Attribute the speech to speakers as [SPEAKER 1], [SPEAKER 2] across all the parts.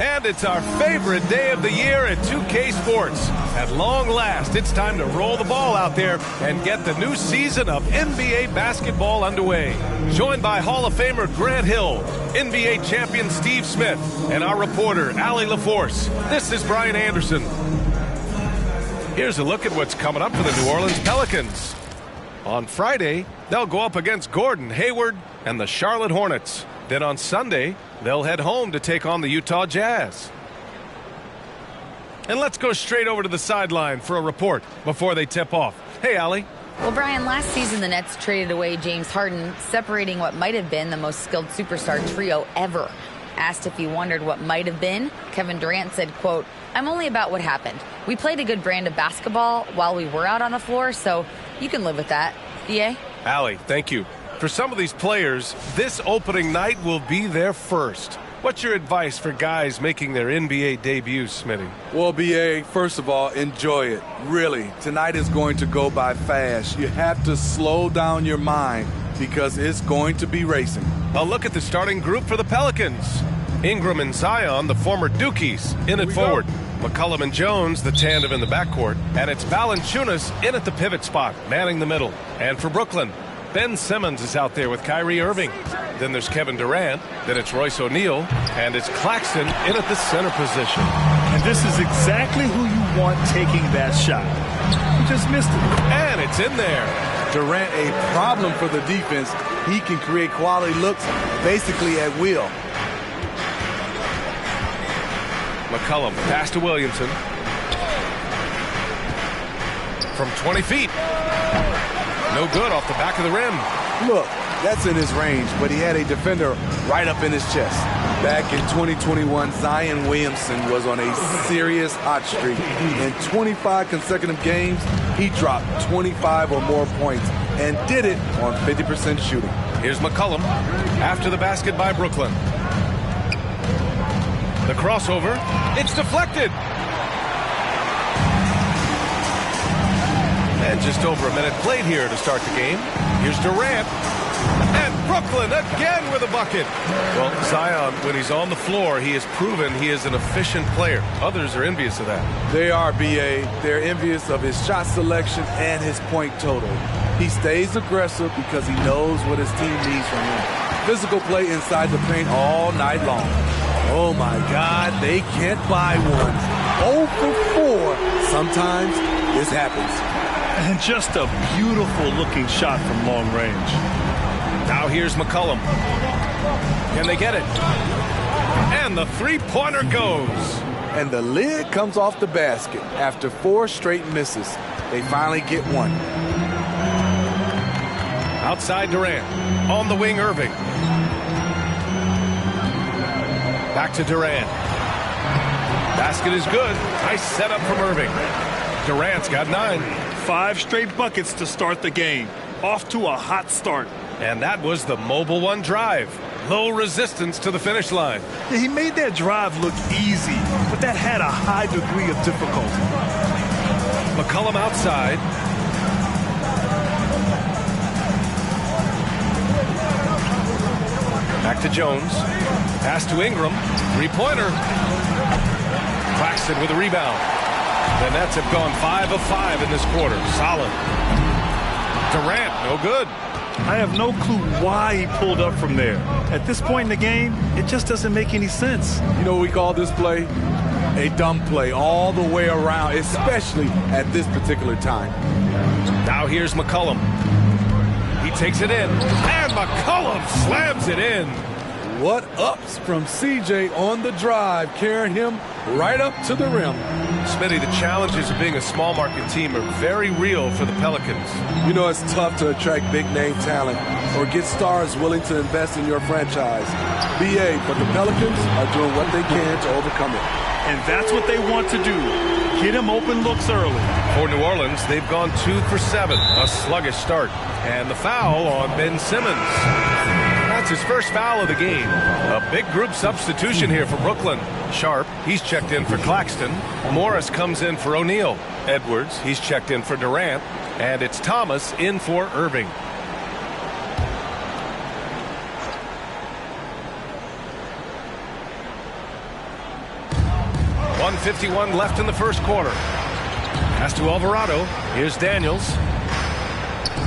[SPEAKER 1] And it's our favorite day of the year at 2K Sports. At long last, it's time to roll the ball out there and get the new season of NBA basketball underway. Joined by Hall of Famer Grant Hill, NBA champion Steve Smith, and our reporter, Allie LaForce. This is Brian Anderson. Here's a look at what's coming up for the New Orleans Pelicans. On Friday, they'll go up against Gordon Hayward and the Charlotte Hornets. Then on Sunday, they'll head home to take on the Utah Jazz. And let's go straight over to the sideline for a report before they tip off. Hey, Allie.
[SPEAKER 2] Well, Brian, last season the Nets traded away James Harden, separating what might have been the most skilled superstar trio ever. Asked if he wondered what might have been, Kevin Durant said, quote, "I'm only about what happened. We played a good brand of basketball while we were out on the floor, so you can live with that." BA?
[SPEAKER 1] Allie, thank you. For some of these players, this opening night will be their first. What's your advice for guys making their NBA debuts, Smitty?
[SPEAKER 3] Well, BA, first of all, enjoy it. Really, tonight is going to go by fast. You have to slow down your mind because it's going to be racing.
[SPEAKER 1] A look at the starting group for the Pelicans. Ingram and Zion, the former Dukies, in at forward. McCollum and Jones, the tandem in the backcourt. And it's Valanciunas in at the pivot spot, manning the middle. And for Brooklyn, Ben Simmons is out there with Kyrie Irving. Then there's Kevin Durant. Then it's Royce O'Neal. And it's Claxton in at the center position.
[SPEAKER 4] And this is exactly who you want taking that shot. He just missed it.
[SPEAKER 1] And it's in there.
[SPEAKER 3] Durant, a problem for the defense. He can create quality looks basically at will.
[SPEAKER 1] McCollum, pass to Williamson. From 20 feet. No good off the back of the rim.
[SPEAKER 3] Look, that's in his range, but he had a defender right up in his chest. Back in 2021, Zion Williamson was on a serious hot streak. In 25 consecutive games, he dropped 25 or more points and did it on 50% shooting.
[SPEAKER 1] Here's McCollum after the basket by Brooklyn. The crossover, it's deflected. And just over a minute played here to start the game. Here's Durant. And Brooklyn again with a bucket. Well, Zion, when he's on the floor, he has proven he is an efficient player. Others are envious of that.
[SPEAKER 3] They are, BA. They're envious of his shot selection and his point total. He stays aggressive because he knows what his team needs from him. Physical play inside the paint all night long. Oh, my God, they can't buy one. 0 for 4. Sometimes this happens.
[SPEAKER 4] And just a beautiful-looking shot from long range.
[SPEAKER 1] Now here's McCollum. Can they get it? And the three-pointer goes.
[SPEAKER 3] And the lid comes off the basket after 4 straight misses. They finally get one.
[SPEAKER 1] Outside Durant. On the wing, Irving. Back to Durant. Basket is good. Nice setup from Irving. Durant's got 9.
[SPEAKER 4] 5 straight buckets to start the game. Off to a hot start.
[SPEAKER 1] And that was the Mobile One drive. Low resistance to the finish line.
[SPEAKER 4] Yeah, he made that drive look easy, but that had a high degree of difficulty.
[SPEAKER 1] McCollum outside. Back to Jones. Pass to Ingram. Three-pointer. Claxton with a rebound. The Nets have gone 5 of 5 in this quarter. Solid. Durant, no good.
[SPEAKER 4] I have no clue why he pulled up from there. At this point in the game, it just doesn't make any sense.
[SPEAKER 3] You know what we call this play? A dumb play all the way around, especially at this particular time.
[SPEAKER 1] Now here's McCollum. He takes it in, and McCollum slams it in.
[SPEAKER 3] What ups from CJ on the drive, carrying him right up to the rim.
[SPEAKER 1] Smitty, the challenges of being a small market team are very real for the Pelicans.
[SPEAKER 3] You know it's tough to attract big name talent or get stars willing to invest in your franchise. BA, but the Pelicans are doing what they can to overcome it.
[SPEAKER 4] And that's what they want to do. Get him open looks early.
[SPEAKER 1] For New Orleans, they've gone 2 for 7, a sluggish start. And the foul on Ben Simmons. That's his first foul of the game. A big group substitution here for Brooklyn. Sharp, he's checked in for Claxton. Morris comes in for O'Neal. Edwards, he's checked in for Durant. And it's Thomas in for Irving. 1:51 left in the first quarter. Pass to Alvarado. Here's Daniels.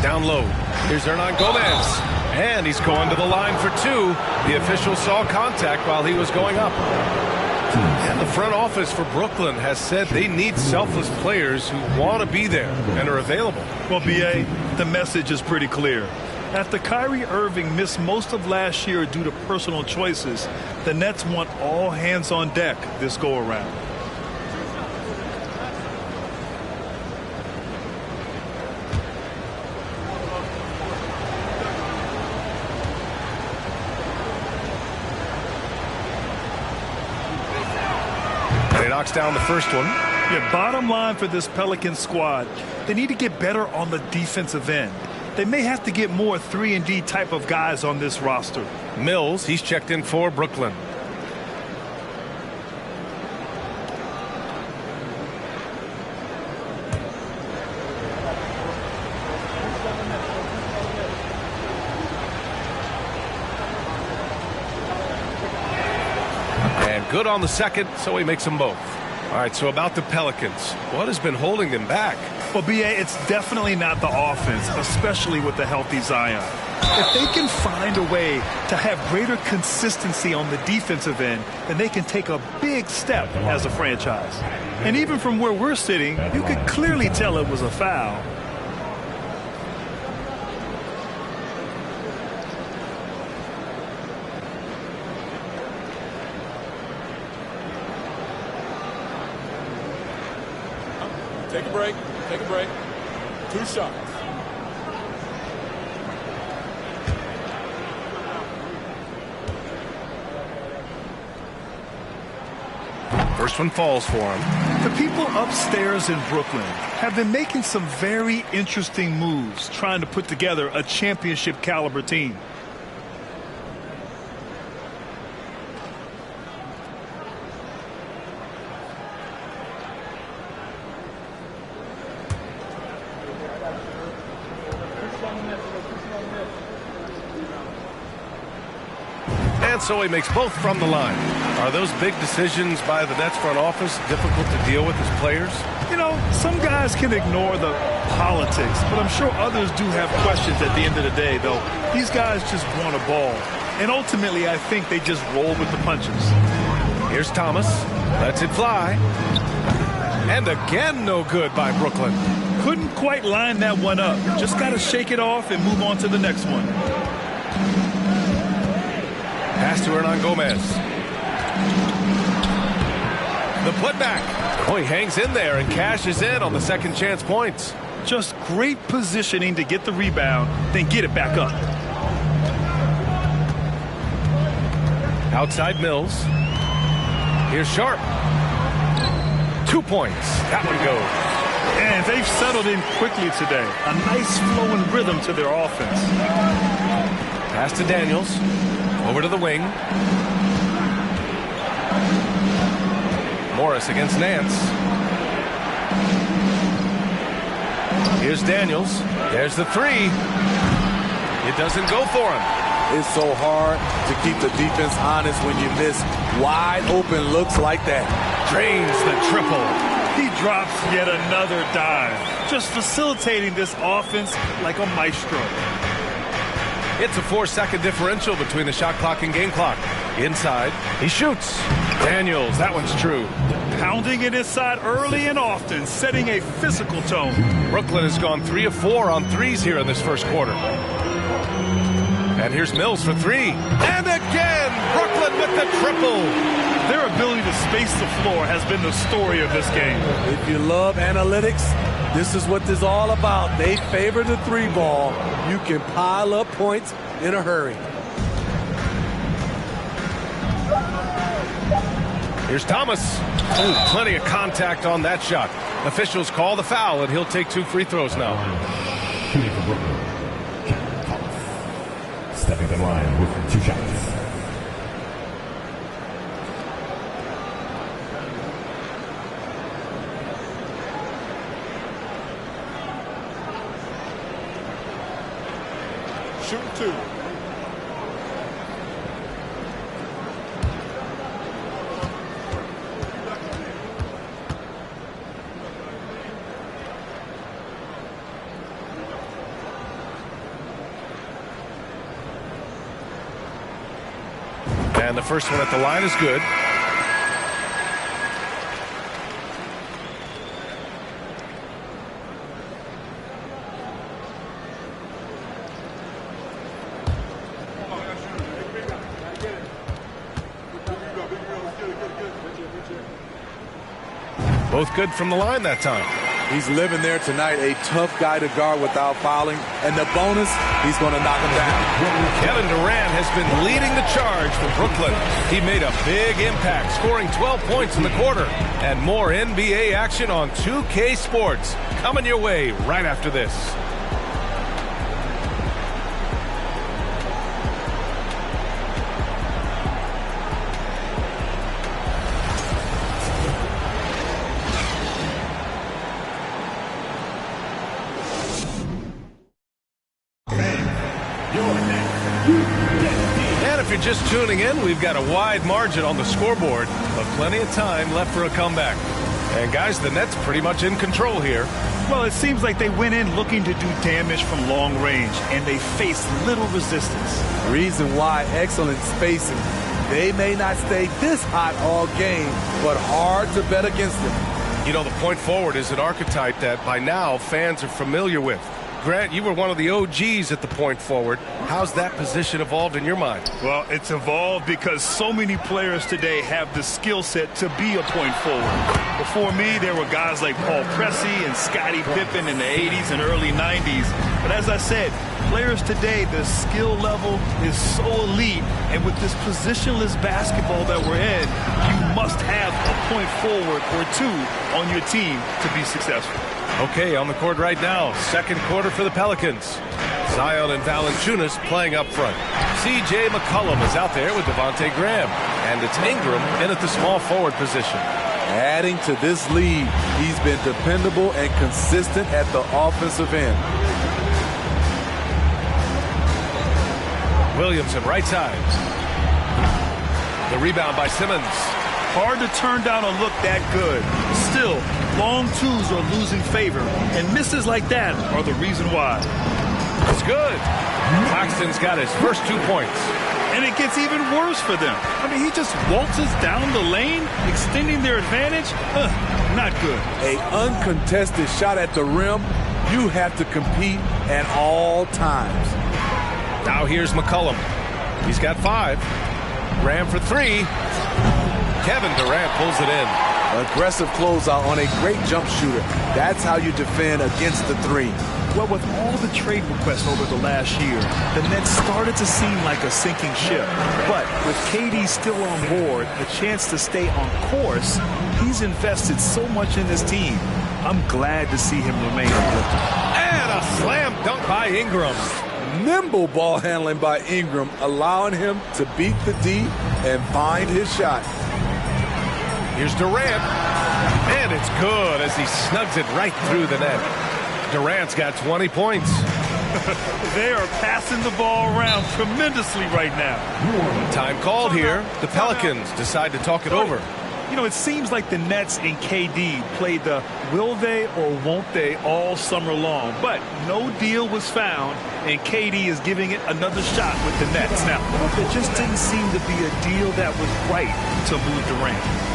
[SPEAKER 1] Down low. Here's Hernan Gomez. And he's going to the line for two. The official saw contact while he was going up. And the front office for Brooklyn has said they need selfless players who want to be there and are available.
[SPEAKER 4] Well, B.A., the message is pretty clear. After Kyrie Irving missed most of last year due to personal choices, the Nets want all hands on deck this go-around.
[SPEAKER 1] And he knocks down the first one.
[SPEAKER 4] Yeah, bottom line for this Pelicans squad, they need to get better on the defensive end. They may have to get more 3-and-D type of guys on this roster.
[SPEAKER 1] Mills, he's checked in for Brooklyn. And good on the second, so he makes them both. All right, so about the Pelicans, what has been holding them back?
[SPEAKER 4] Well, B.A., it's definitely not the offense, especially with the healthy Zion. If they can find a way to have greater consistency on the defensive end, then they can take a big step as a franchise. And even from where we're sitting, you could clearly tell it was a foul.
[SPEAKER 5] Take a break. Take a break. 2 shots.
[SPEAKER 1] First one falls for him.
[SPEAKER 4] The people upstairs in Brooklyn have been making some very interesting moves trying to put together a championship caliber team.
[SPEAKER 1] And so he makes both from the line. Are those big decisions by the Nets front office difficult to deal with as players?
[SPEAKER 4] You know, some guys can ignore the politics, but I'm sure others do have questions at the end of the day, though. These guys just want a ball. And ultimately, I think they just roll with the punches.
[SPEAKER 1] Here's Thomas. Lets it fly. And again, no good by Brooklyn.
[SPEAKER 4] Couldn't quite line that one up. Just got to shake it off and move on to the next one.
[SPEAKER 1] Pass to Hernan Gomez. The putback. Oh, he hangs in there and cashes in on the second chance points.
[SPEAKER 4] Just great positioning to get the rebound, then get it back up.
[SPEAKER 1] Outside Mills. Here's Sharp. 2 points. That one goes.
[SPEAKER 4] And they've settled in quickly today. A nice flowing rhythm to their offense.
[SPEAKER 1] Pass to Daniels. Over to the wing. Morris against Nance. Here's Daniels. There's the three. It doesn't go for him.
[SPEAKER 3] It's so hard to keep the defense honest when you miss wide open looks like that.
[SPEAKER 1] Drains the triple.
[SPEAKER 4] He drops yet another dive, just facilitating this offense like a maestro.
[SPEAKER 1] It's a 4-second differential between the shot clock and game clock. Inside, he shoots. Daniels, that one's true.
[SPEAKER 4] Pounding it inside early and often, setting a physical tone.
[SPEAKER 1] Brooklyn has gone 3 of 4 on threes here in this first quarter. And here's Mills for three. And again, Brooklyn with the triple.
[SPEAKER 4] Their ability to space the floor has been the story of this game.
[SPEAKER 3] If you love analytics, this is what this is all about. They favor the three ball. You can pile up points in a hurry.
[SPEAKER 1] Here's Thomas. Ooh, plenty of contact on that shot. Officials call the foul, and he'll take 2 free throws now.
[SPEAKER 6] Shooting for Brooklyn, Captain Thomas. Stepping to the line with 2 shots.
[SPEAKER 5] Shoot 2.
[SPEAKER 1] And the first one at the line is good. Both good from the line that time.
[SPEAKER 3] He's living there tonight, a tough guy to guard without fouling. And the bonus, he's going to knock him down.
[SPEAKER 1] Kevin Durant has been leading the charge for Brooklyn. He made a big impact, scoring 12 points in the quarter. And more NBA action on 2K Sports coming your way right after this. And if you're just tuning in, we've got a wide margin on the scoreboard, but plenty of time left for a comeback. And guys, the Nets pretty much in control here.
[SPEAKER 4] Well, it seems like they went in looking to do damage from long range, and they faced little resistance.
[SPEAKER 3] Reason why, excellent spacing. They may not stay this hot all game, but hard to bet against them.
[SPEAKER 1] You know, the point forward is an archetype that by now fans are familiar with. Grant, you were one of the OGs at the point forward. How's that position evolved in your mind?
[SPEAKER 4] Well, it's evolved because so many players today have the skill set to be a point forward. Before me, there were guys like Paul Pressey and Scottie Pippen in the 80s and early 90s. But as I said, players today, the skill level is so elite. And with this positionless basketball that we're in, you must have a point forward or two on your team to be successful.
[SPEAKER 1] Okay, on the court right now, second quarter for the Pelicans. Zion and Valanciunas playing up front. C.J. McCollum is out there with Devontae Graham. And it's Ingram in at the small forward position.
[SPEAKER 3] Adding to this lead, he's been dependable and consistent at the offensive end.
[SPEAKER 1] Williams at right side. The rebound by Simmons.
[SPEAKER 4] Hard to turn down a look that good. Still, long twos are losing favor, and misses like that are the reason why.
[SPEAKER 1] It's good. Claxton's got his first 2 points.
[SPEAKER 4] And it gets even worse for them. I mean, he just waltzes down the lane, extending their advantage. Not good.
[SPEAKER 3] An uncontested shot at the rim, you have to compete at all times.
[SPEAKER 1] Now here's McCollum. He's got 5. Graham for 3. Kevin Durant pulls it in.
[SPEAKER 3] Aggressive closeout on a great jump shooter. That's how you defend against the 3.
[SPEAKER 4] Well, with all the trade requests over the last year, the Nets started to seem like a sinking ship. But with KD still on board, a chance to stay on course, he's invested so much in this team. I'm glad to see him remain uplifted.
[SPEAKER 1] And a slam dunk by Ingram.
[SPEAKER 3] Nimble ball handling by Ingram, allowing him to beat the D and find his shot.
[SPEAKER 1] Here's Durant, and it's good as he snugs it right through the net. Durant's got 20 points.
[SPEAKER 4] They are passing the ball around tremendously right now.
[SPEAKER 1] Time called here. The Pelicans decide to talk it over.
[SPEAKER 4] You know, it seems like the Nets and KD played the will they or won't they all summer long. But no deal was found, and KD is giving it another shot with the Nets. Now, there just didn't seem to be a deal that was right to move Durant.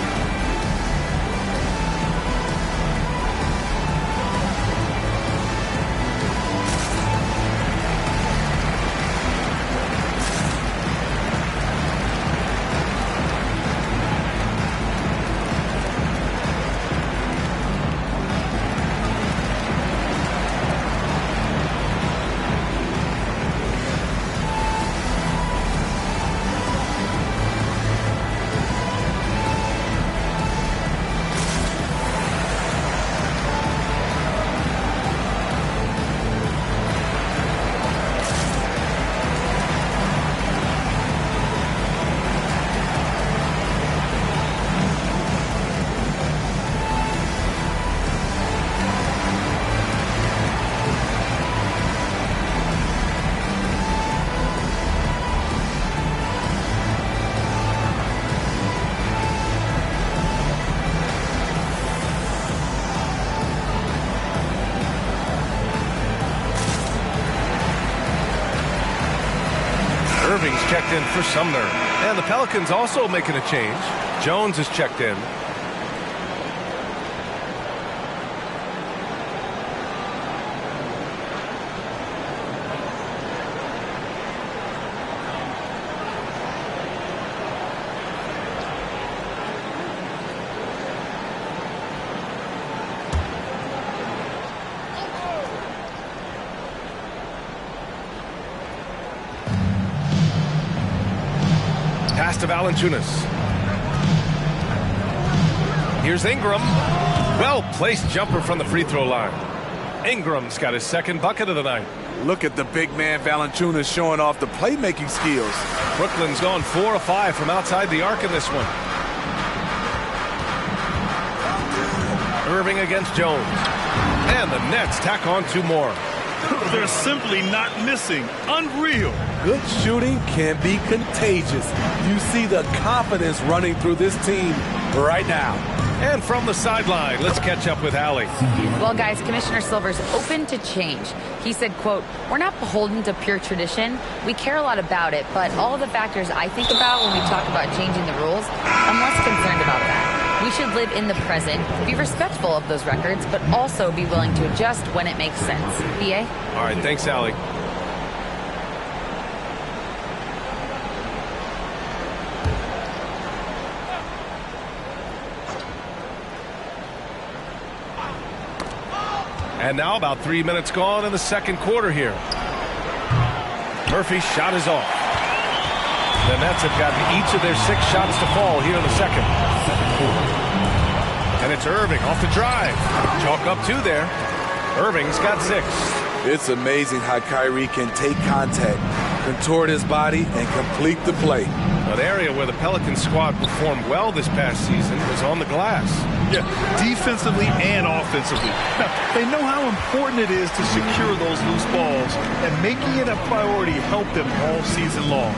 [SPEAKER 1] checked in for Sumner. And the Pelicans also making a change. Jones is checked in. Pass to Valanciunas. Here's Ingram. Well-placed jumper from the free throw line. Ingram's got his second bucket of the night.
[SPEAKER 3] Look at the big man Valanciunas showing off the playmaking skills.
[SPEAKER 1] Brooklyn's gone 4 of 5 from outside the arc in this one. Irving against Jones. And the Nets tack on 2 more.
[SPEAKER 4] They're simply not missing. Unreal.
[SPEAKER 3] Good shooting can be contagious. You see the confidence running through this team right now.
[SPEAKER 1] And from the sideline, let's catch up with Allie.
[SPEAKER 2] Well, guys, Commissioner Silver's open to change. He said, quote, "We're not beholden to pure tradition. We care a lot about it, but all of the factors I think about when we talk about changing the rules, I'm less concerned about that. We should live in the present, be respectful of those records, but also be willing to adjust when it makes sense." BA?
[SPEAKER 1] All right, thanks, Allie. And now about 3 minutes gone in the second quarter here. Murphy's shot is off. The Nets have gotten each of their 6 shots to fall here in the second. And it's Irving off the drive. Chalk up 2 there. Irving's got 6.
[SPEAKER 3] It's amazing how Kyrie can take contact, contort his body, and complete the play.
[SPEAKER 1] An area where the Pelicans squad performed well this past season was on the glass.
[SPEAKER 4] Yeah, defensively and offensively. Now, they know how important it is to secure those loose balls, and making it a priority helped them all season long.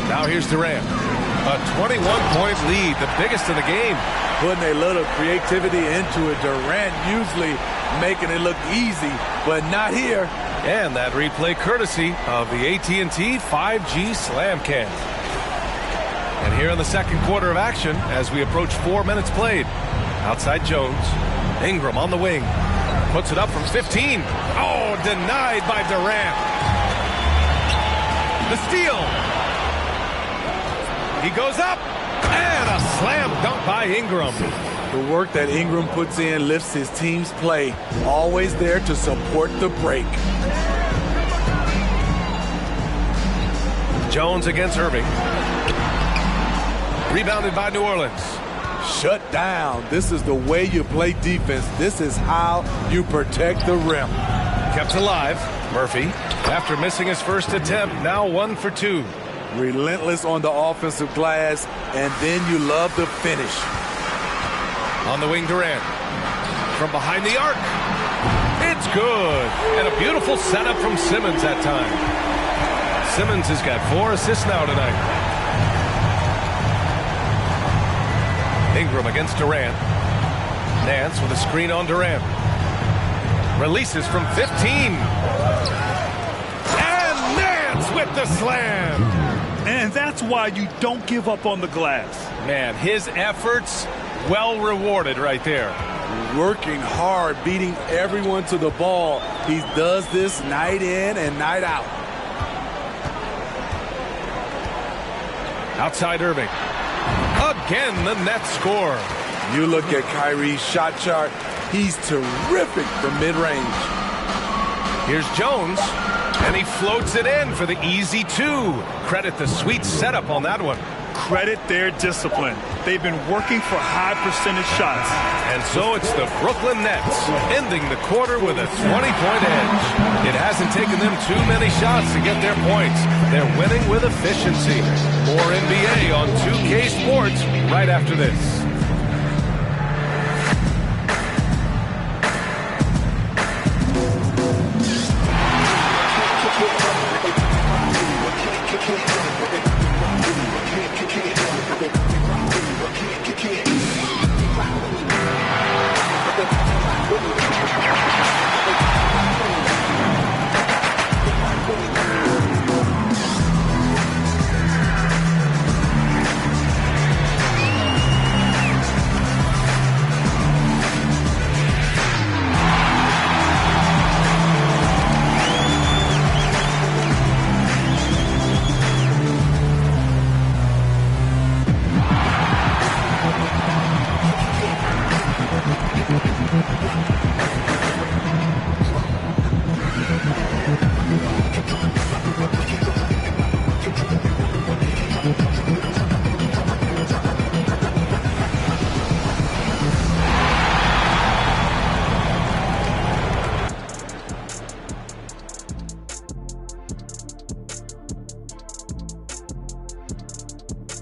[SPEAKER 1] Now here's Durant. A 21-point lead, the biggest in the game.
[SPEAKER 3] Putting a little creativity into it. Durant usually making it look easy, but not here.
[SPEAKER 1] And that replay courtesy of the AT&T 5G Slam Cam. And here in the second quarter of action, as we approach 4 minutes played. Outside Jones. Ingram on the wing. Puts it up from 15. Oh, denied by Durant. The steal. He goes up. And a slam dunk by Ingram.
[SPEAKER 3] The work that Ingram puts in lifts his team's play. Always there to support the break.
[SPEAKER 1] Jones against Irving. Rebounded by New Orleans.
[SPEAKER 3] Shut down. This is the way you play defense. This is how you protect the rim.
[SPEAKER 1] Kept alive. Murphy, after missing his first attempt, now 1 for 2.
[SPEAKER 3] Relentless on the offensive glass, and then you love the finish.
[SPEAKER 1] On the wing, Durant. From behind the arc. It's good. And a beautiful setup from Simmons that time. Simmons has got 4 assists now tonight. Ingram against Durant. Nance with a screen on Durant. Releases from 15. And Nance with the slam.
[SPEAKER 4] And that's why you don't give up on the glass.
[SPEAKER 1] Man, his efforts well rewarded right there.
[SPEAKER 3] Working hard, beating everyone to the ball. He does this night in and night out.
[SPEAKER 1] Outside Irving. Again, the Nets score.
[SPEAKER 3] You look at Kyrie's shot chart. He's terrific from mid-range.
[SPEAKER 1] Here's Jones, and he floats it in for the easy 2. Credit the sweet setup on that one.
[SPEAKER 4] Credit their discipline. They've been working for high percentage shots.
[SPEAKER 1] And so it's the Brooklyn Nets ending the quarter with a 20-point edge. It hasn't taken them too many shots to get their points. They're winning with efficiency. More NBA on 2K Sports right after this.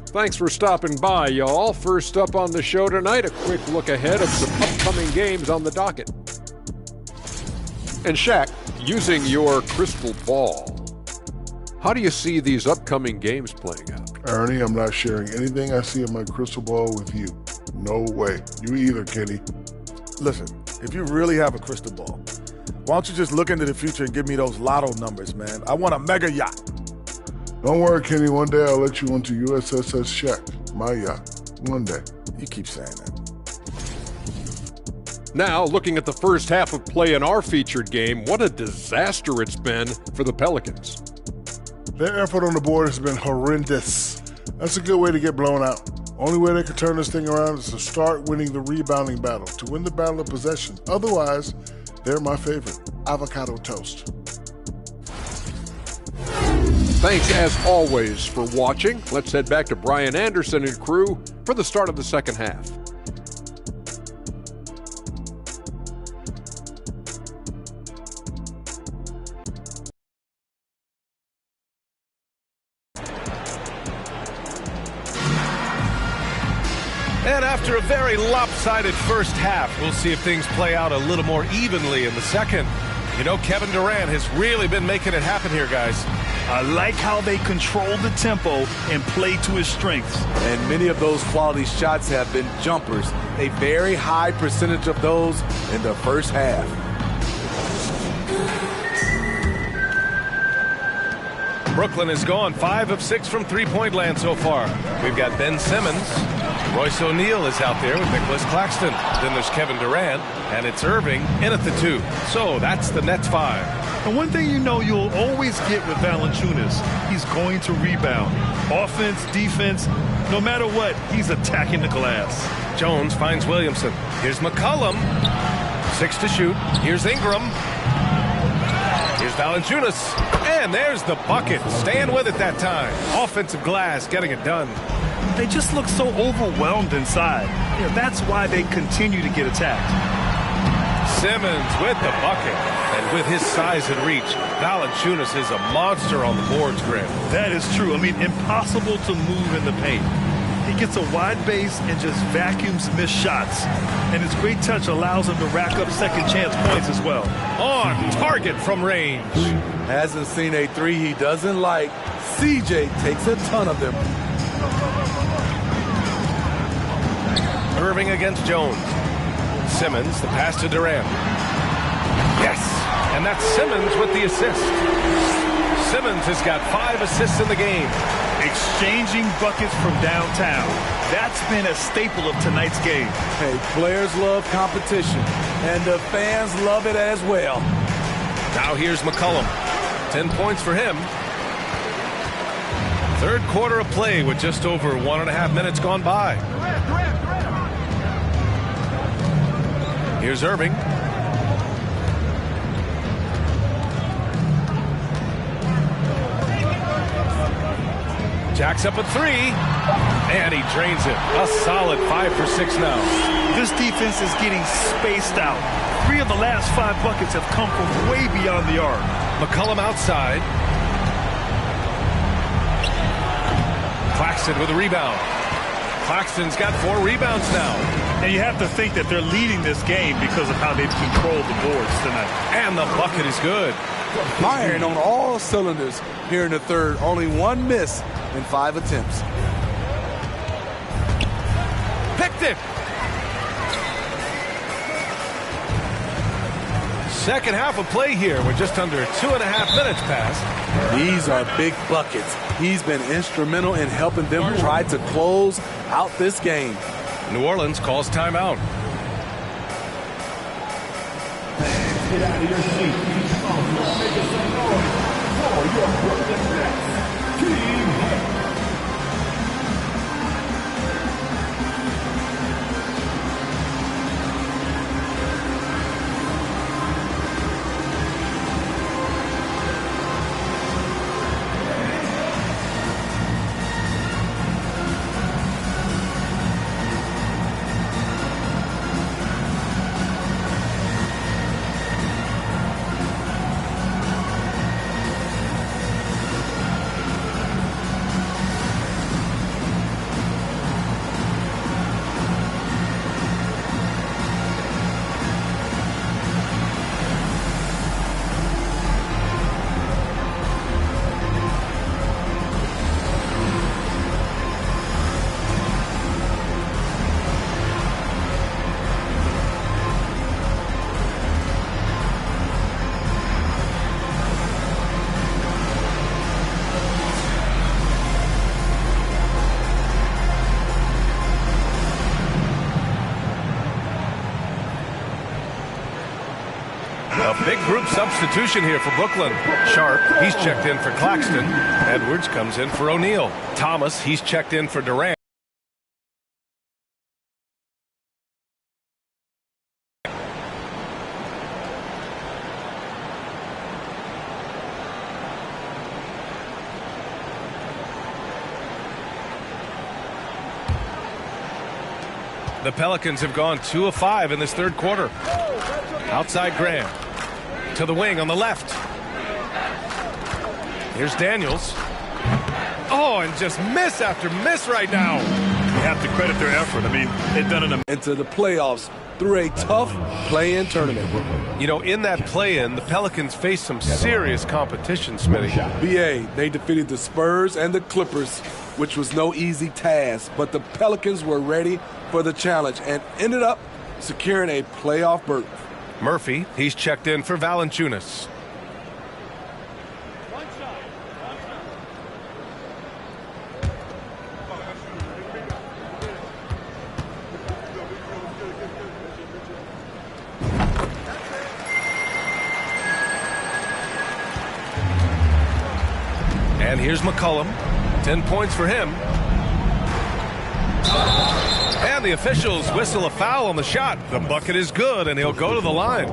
[SPEAKER 7] Thanks for stopping by, y'all. First up on the show tonight, a quick look ahead of some upcoming games on the docket. And Shaq, using your crystal ball, how do you see these upcoming games playing out?
[SPEAKER 8] Ernie, I'm not sharing anything I see in my crystal ball with you. No way. You either, Kenny.
[SPEAKER 9] Listen, if you really have a crystal ball, why don't you just look into the future and give me those lotto numbers, man? I want a mega yacht.
[SPEAKER 8] Don't worry, Kenny. One day I'll let you onto USSS Shaq, my yacht. One day.
[SPEAKER 9] You keep saying that.
[SPEAKER 7] Now, looking at the first half of play in our featured game, what a disaster it's been for the Pelicans.
[SPEAKER 8] Their effort on the board has been horrendous. That's a good way to get blown out. Only way they can turn this thing around is to start winning the rebounding battle, to win the battle of possession. Otherwise, they're my favorite. Avocado toast.
[SPEAKER 7] Thanks, as always, for watching. Let's head back to Brian Anderson and crew for the start of the second half.
[SPEAKER 1] And after a very lopsided first half, we'll see if things play out a little more evenly in the second. You know, Kevin Durant has really been making it happen here, guys.
[SPEAKER 4] I like how they control the tempo and play to his strengths.
[SPEAKER 3] And many of those quality shots have been jumpers. A very high percentage of those in the first half.
[SPEAKER 1] Brooklyn is gone 5 of 6 from three-point land so far. We've got Ben Simmons. Royce O'Neal is out there with Nicholas Claxton. Then there's Kevin Durant, and it's Irving in at the 2. So that's the Nets 5.
[SPEAKER 4] And one thing you know you'll always get with Valanciunas, he's going to rebound. Offense, defense, no matter what, he's attacking the glass.
[SPEAKER 1] Jones finds Williamson. Here's McCollum. 6 to shoot. Here's Ingram. Here's Valanciunas. And there's the bucket. Staying with it that time. Offensive glass, getting it done.
[SPEAKER 4] They just look so overwhelmed inside. You know, that's why they continue to get attacked.
[SPEAKER 1] Simmons with the bucket. And with his size and reach, Valanciunas is a monster on the boards, Graham.
[SPEAKER 4] That is true. I mean, impossible to move in the paint. He gets a wide base and just vacuums missed shots. And his great touch allows him to rack up second chance points as well.
[SPEAKER 1] On target from range.
[SPEAKER 3] Hasn't seen a three he doesn't like. CJ takes a ton of them.
[SPEAKER 1] Irving against Jones. Simmons, the pass to Durant. Yes, and that's Simmons with the assist. Simmons has got 5 assists in the game.
[SPEAKER 4] Exchanging buckets from downtown. That's been a staple of tonight's game.
[SPEAKER 3] Hey, players love competition, and the fans love it as well.
[SPEAKER 1] Now here's McCollum. 10 points for him. Third quarter of play with just over 1.5 minutes gone by. Here's Irving. Jacks up a 3, and he drains it. A solid 5 for 6 now.
[SPEAKER 4] This defense is getting spaced out. 3 of the last 5 buckets have come from way beyond the arc.
[SPEAKER 1] McCollum outside. Claxton with a rebound. Claxton's got 4 rebounds now.
[SPEAKER 4] And you have to think that they're leading this game because of how they've controlled the boards tonight.
[SPEAKER 1] And the bucket is good.
[SPEAKER 3] Firing on all cylinders here in the third. Only 1 miss in 5 attempts.
[SPEAKER 1] Picked it. Second half of play here. We're just under 2.5 minutes past.
[SPEAKER 3] These are big buckets. He's been instrumental in helping them try to close out this game.
[SPEAKER 1] New Orleans calls timeout.
[SPEAKER 6] Get out of your seat. Make some noise for your Brooklyn Nets. Team
[SPEAKER 1] Big group substitution here for Brooklyn. Sharp, he's checked in for Claxton. Edwards comes in for O'Neal. Thomas, he's checked in for Durant. The Pelicans have gone 2 of 5 in this third quarter. Outside Graham. To the wing on the left. Here's Daniels. Oh, and just miss after miss right now.
[SPEAKER 4] You have to credit their effort. I mean, they've done it
[SPEAKER 3] into the playoffs through a tough play-in tournament.
[SPEAKER 1] You know, in that play-in, the Pelicans faced some serious competition, Smitty.
[SPEAKER 3] BA, they defeated the Spurs and the Clippers, which was no easy task, but the Pelicans were ready for the challenge and ended up securing a playoff berth.
[SPEAKER 1] Murphy, he's checked in for Valanciunas. And here's McCollum. 10 points for him. And the officials whistle a foul on the shot. The bucket is good, and he'll go to the line.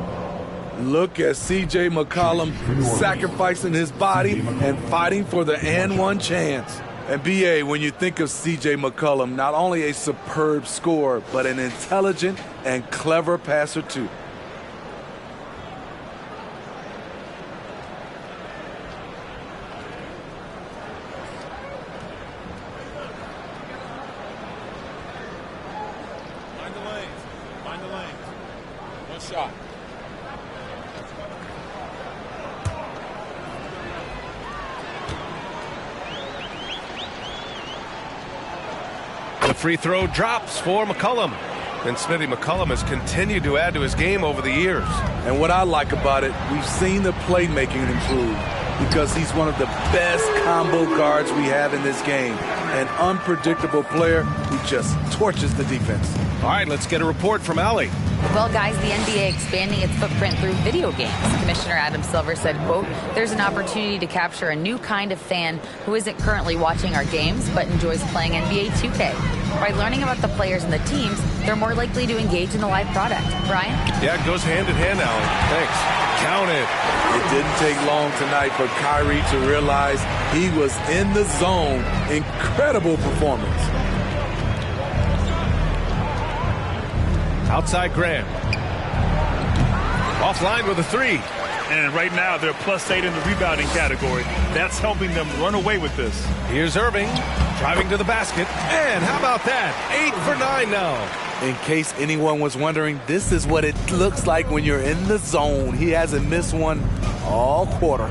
[SPEAKER 3] Look at C.J. McCollum sacrificing his body and fighting for the and one chance. And B.A., when you think of C.J. McCollum, not only a superb scorer, but an intelligent and clever passer, too.
[SPEAKER 5] Shot.
[SPEAKER 1] The free throw drops for McCollum. And Smitty, McCollum has continued to add to his game over the years.
[SPEAKER 3] And what I like about it, we've seen the playmaking improve because he's one of the best combo guards we have in this game. An unpredictable player who just torches the defense.
[SPEAKER 1] All right, let's get a report from Allie.
[SPEAKER 2] Well, guys, the NBA expanding its footprint through video games. Commissioner Adam Silver said, quote, there's an opportunity to capture a new kind of fan who isn't currently watching our games but enjoys playing NBA 2K. By learning about the players and the teams, they're more likely to engage in the live product. Brian?
[SPEAKER 1] Yeah, it goes hand in hand, Allie. Thanks. Count it.
[SPEAKER 3] It didn't take long tonight for Kyrie to realize he was in the zone. Incredible performance.
[SPEAKER 1] Outside Graham. Offline with a three.
[SPEAKER 4] And right now, they're +8 in the rebounding category. That's helping them run away with this.
[SPEAKER 1] Here's Irving, driving to the basket. And how about that? 8 for 9 now.
[SPEAKER 3] In case anyone was wondering, this is what it looks like when you're in the zone. He hasn't missed one all quarter.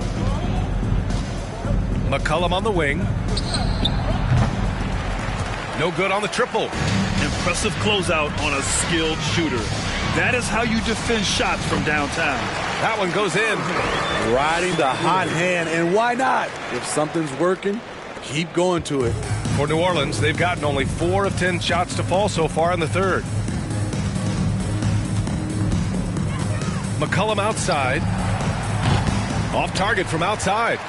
[SPEAKER 1] McCollum on the wing. No good on the triple.
[SPEAKER 4] Impressive closeout on a skilled shooter. That is how you defend shots from downtown.
[SPEAKER 1] That one goes in.
[SPEAKER 3] Riding the hot hand, and why not? If something's working, keep going to it.
[SPEAKER 1] For New Orleans, they've gotten only 4 of 10 shots to fall so far in the third. McCollum outside. Off target from outside.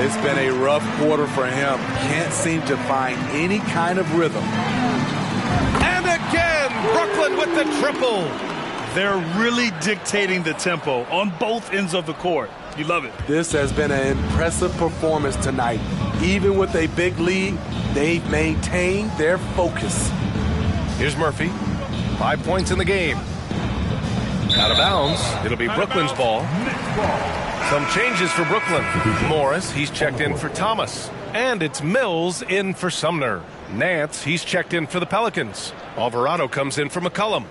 [SPEAKER 3] It's been a rough quarter for him. Can't seem to find any kind of rhythm.
[SPEAKER 1] And again, Brooklyn with the triple.
[SPEAKER 4] They're really dictating the tempo on both ends of the court. You love it.
[SPEAKER 3] This has been an impressive performance tonight. Even with a big lead, they've maintained their focus.
[SPEAKER 1] Here's Murphy. 5 points in the game. Out of bounds. It'll be Brooklyn's ball. Some changes for Brooklyn. Morris, he's checked in for Thomas. And it's Mills in for Sumner. Nance, he's checked in for the Pelicans. Alvarado comes in for McCollum.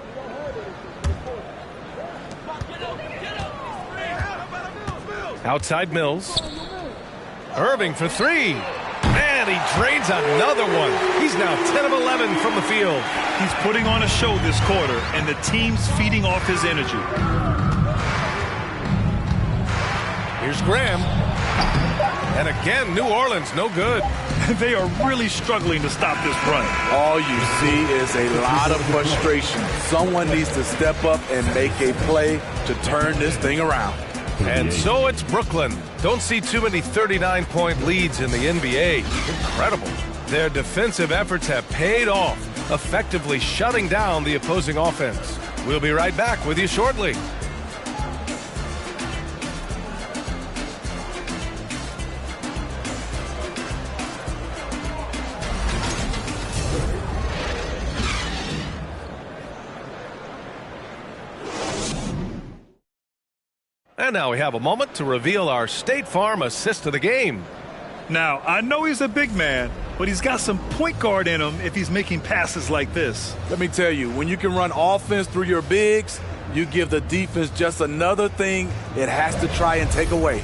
[SPEAKER 1] Outside Mills. Irving for 3. And he drains another one. He's now 10 of 11 from the field.
[SPEAKER 4] He's putting on a show this quarter, and the team's feeding off his energy.
[SPEAKER 1] Here's Graham. And again, New Orleans, no good.
[SPEAKER 4] They are really struggling to stop this run.
[SPEAKER 3] All you see is a lot of frustration. Someone needs to step up and make a play to turn this thing around.
[SPEAKER 1] And so it's Brooklyn. Don't see too many 39-point leads in the NBA. Incredible. Their defensive efforts have paid off, effectively shutting down the opposing offense. We'll be right back with you shortly. And now we have a moment to reveal our State Farm assist of the game.
[SPEAKER 4] Now, I know he's a big man, but he's got some point guard in him if he's making passes like this.
[SPEAKER 3] Let me tell you, when you can run offense through your bigs, you give the defense just another thing it has to try and take away.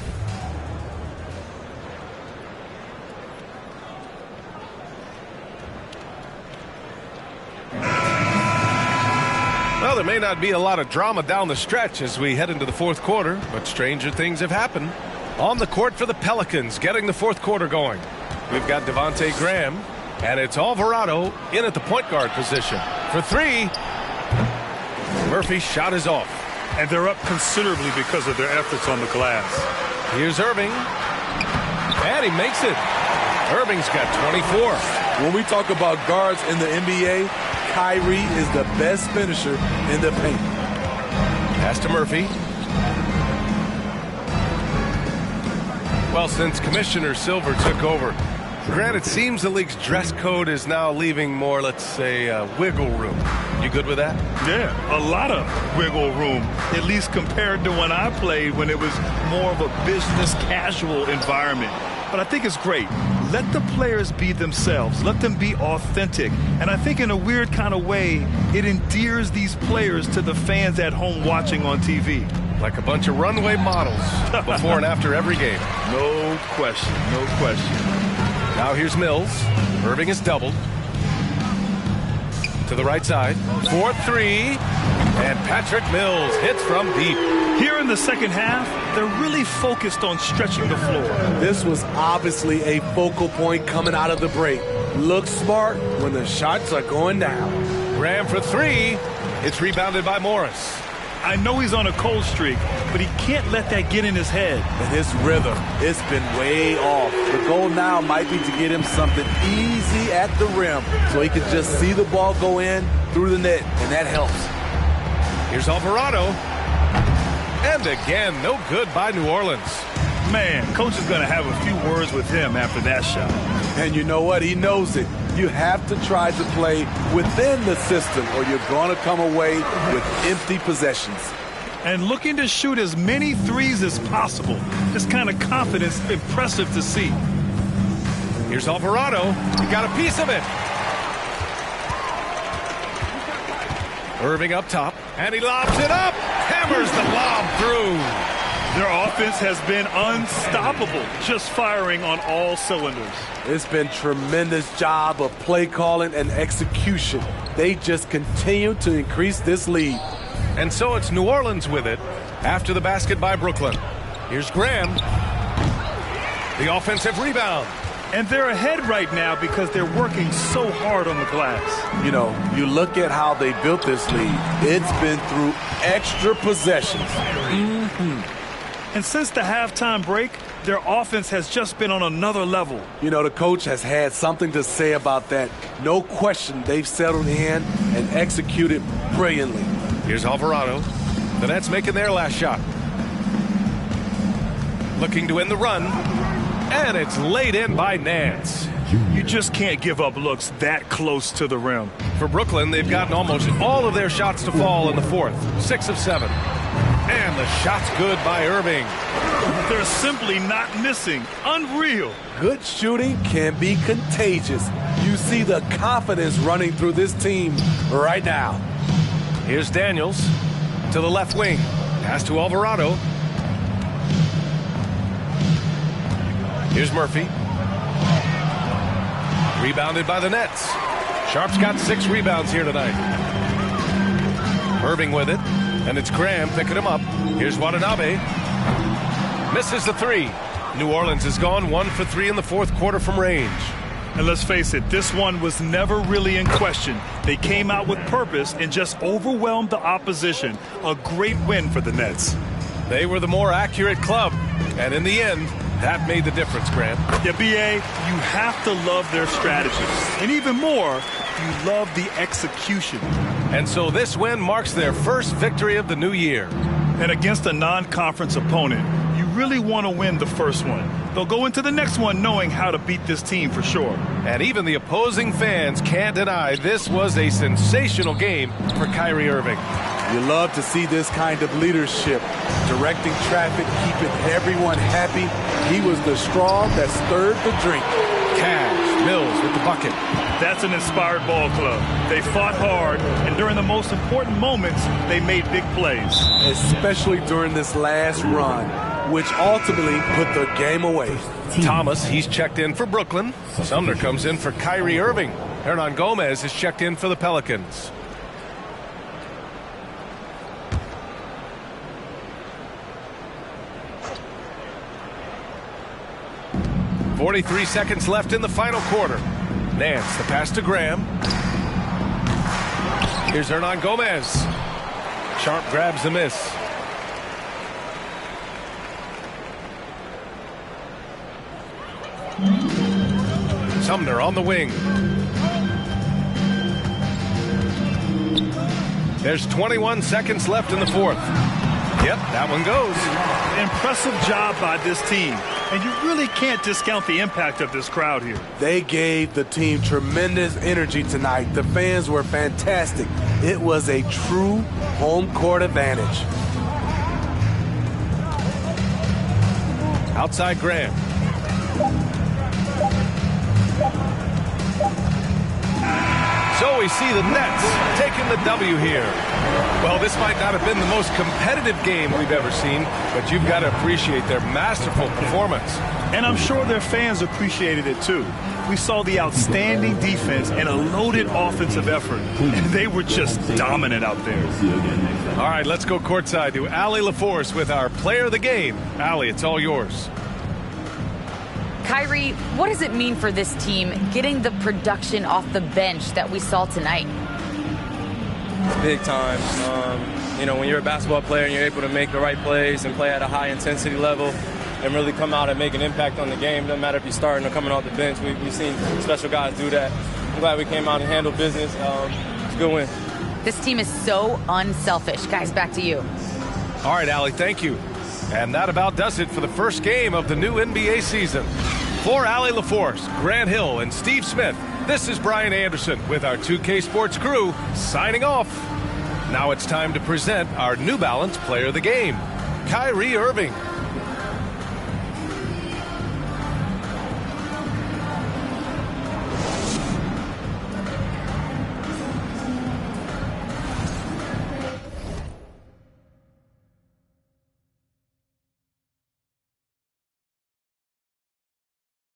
[SPEAKER 1] Well, there may not be a lot of drama down the stretch as we head into the fourth quarter, but stranger things have happened. On the court for the Pelicans, getting the fourth quarter going. We've got Devontae Graham, and it's Alvarado in at the point guard position. For three, Murphy's shot is off.
[SPEAKER 4] And they're up considerably because of their efforts on the glass.
[SPEAKER 1] Here's Irving, and he makes it. Irving's got 24.
[SPEAKER 3] When we talk about guards in the NBA, Kyrie is the best finisher in the paint.
[SPEAKER 1] Pass to Murphy. Well, since Commissioner Silver took over, Grant, it seems the league's dress code is now leaving more, let's say, wiggle room. You good with that?
[SPEAKER 4] Yeah, a lot of wiggle room, at least compared to when I played, when it was more of a business casual environment. But I think it's great. Let the players be themselves. Let them be authentic. And I think in a weird kind of way, it endears these players to the fans at home watching on TV.
[SPEAKER 1] Like a bunch of runway models before and after every game.
[SPEAKER 4] No question, no question.
[SPEAKER 1] Now here's Mills. Irving is doubled. To the right side. 4-3. And Patrick Mills hits from deep.
[SPEAKER 4] Here in the second half, they're really focused on stretching the floor.
[SPEAKER 3] This was obviously a focal point coming out of the break. Look smart when the shots are going down.
[SPEAKER 1] Graham for three. It's rebounded by Morris.
[SPEAKER 4] I know he's on a cold streak, but he can't let that get in his head.
[SPEAKER 3] And his rhythm, it's been way off. The goal now might be to get him something easy at the rim so he can just see the ball go in through the net, and that helps.
[SPEAKER 1] Here's Alvarado. And again, no good by New Orleans.
[SPEAKER 4] Man, coach is going to have a few words with him after that shot.
[SPEAKER 3] And you know what? He knows it. You have to try to play within the system or you're going to come away with empty possessions.
[SPEAKER 4] And looking to shoot as many threes as possible. This kind of confidence is impressive to see.
[SPEAKER 1] Here's Alvarado. He got a piece of it. Irving up top, and he lobs it up. Hammers the lob through.
[SPEAKER 4] Their offense has been unstoppable, just firing on all cylinders.
[SPEAKER 3] It's been tremendous job of play calling and execution. They just continue to increase this lead.
[SPEAKER 1] And so it's New Orleans with it after the basket by Brooklyn. Here's Graham. The offensive rebound.
[SPEAKER 4] And they're ahead right now because they're working so hard on the glass.
[SPEAKER 3] You know, you look at how they built this lead. It's been through extra possessions.
[SPEAKER 4] And since the halftime break, their offense has just been on another level.
[SPEAKER 3] You know, the coach has had something to say about that. No question, they've settled in and executed brilliantly.
[SPEAKER 1] Here's Alvarado. The Nets making their last shot. Looking to end the run. And it's laid in by Nance.
[SPEAKER 4] You just can't give up looks that close to the rim.
[SPEAKER 1] For Brooklyn, they've gotten almost all of their shots to fall in the fourth. 6 of 7. And the shot's good by Irving.
[SPEAKER 4] They're simply not missing. Unreal.
[SPEAKER 3] Good shooting can be contagious. You see the confidence running through this team right now.
[SPEAKER 1] Here's Daniels to the left wing. Pass to Alvarado. Here's Murphy. Rebounded by the Nets. Sharp's got 6 rebounds here tonight. Irving with it. And it's Graham picking him up. Here's Watanabe. Misses the 3. New Orleans has gone 1 for 3 in the fourth quarter from range.
[SPEAKER 4] And let's face it, this one was never really in question. They came out with purpose and just overwhelmed the opposition. A great win for the Nets.
[SPEAKER 1] They were the more accurate club, and in the end, that made the difference, Grant.
[SPEAKER 4] Yeah, B.A., you have to love their strategy. And even more, you love the execution.
[SPEAKER 1] And so this win marks their first victory of the new year.
[SPEAKER 4] And against a non-conference opponent, you really want to win the first one. They'll go into the next one knowing how to beat this team for sure.
[SPEAKER 1] And even the opposing fans can't deny this was a sensational game for Kyrie Irving.
[SPEAKER 3] You love to see this kind of leadership, directing traffic, keeping everyone happy. He was the straw that stirred the drink.
[SPEAKER 1] Cash, Mills with the bucket.
[SPEAKER 4] That's an inspired ball club. They fought hard, and during the most important moments, they made big plays.
[SPEAKER 3] Especially during this last run, which ultimately put the game away.
[SPEAKER 1] Thomas, he's checked in for Brooklyn. Sumner comes in for Kyrie Irving. Hernan Gomez is checked in for the Pelicans. .43 seconds left in the final quarter. Nance, the pass to Graham. Here's Hernan Gomez. Sharp grabs the miss. Sumner on the wing. There's 21 seconds left in the fourth. Yep, that one goes.
[SPEAKER 4] Impressive job by this team. And you really can't discount the impact of this crowd here.
[SPEAKER 3] They gave the team tremendous energy tonight. The fans were fantastic. It was a true home court advantage.
[SPEAKER 1] Outside Graham. So we see the Nets taking the W here. Well, this might not have been the most competitive game we've ever seen, but you've got to appreciate their masterful performance.
[SPEAKER 4] And I'm sure their fans appreciated it too. We saw the outstanding defense and a loaded offensive effort. And they were just dominant out there.
[SPEAKER 1] All right, let's go courtside to Allie LaForce with our player of the game. Allie, it's all yours.
[SPEAKER 2] Kyrie, what does it mean for this team getting the production off the bench that we saw tonight?
[SPEAKER 10] Big time. You know, when you're a basketball player and you're able to make the right plays and play at a high intensity level and really come out and make an impact on the game, doesn't matter if you're starting or coming off the bench. We've seen special guys do that. I'm glad we came out and handled business. It's a good win.
[SPEAKER 2] This team is so unselfish. Guys, back to you.
[SPEAKER 1] All right, Allie, thank you. And that about does it for the first game of the new NBA season. For Allie LaForce, Grant Hill, and Steve Smith, this is Brian Anderson with our 2K Sports crew signing off. Now it's time to present our New Balance Player of the Game, Kyrie Irving.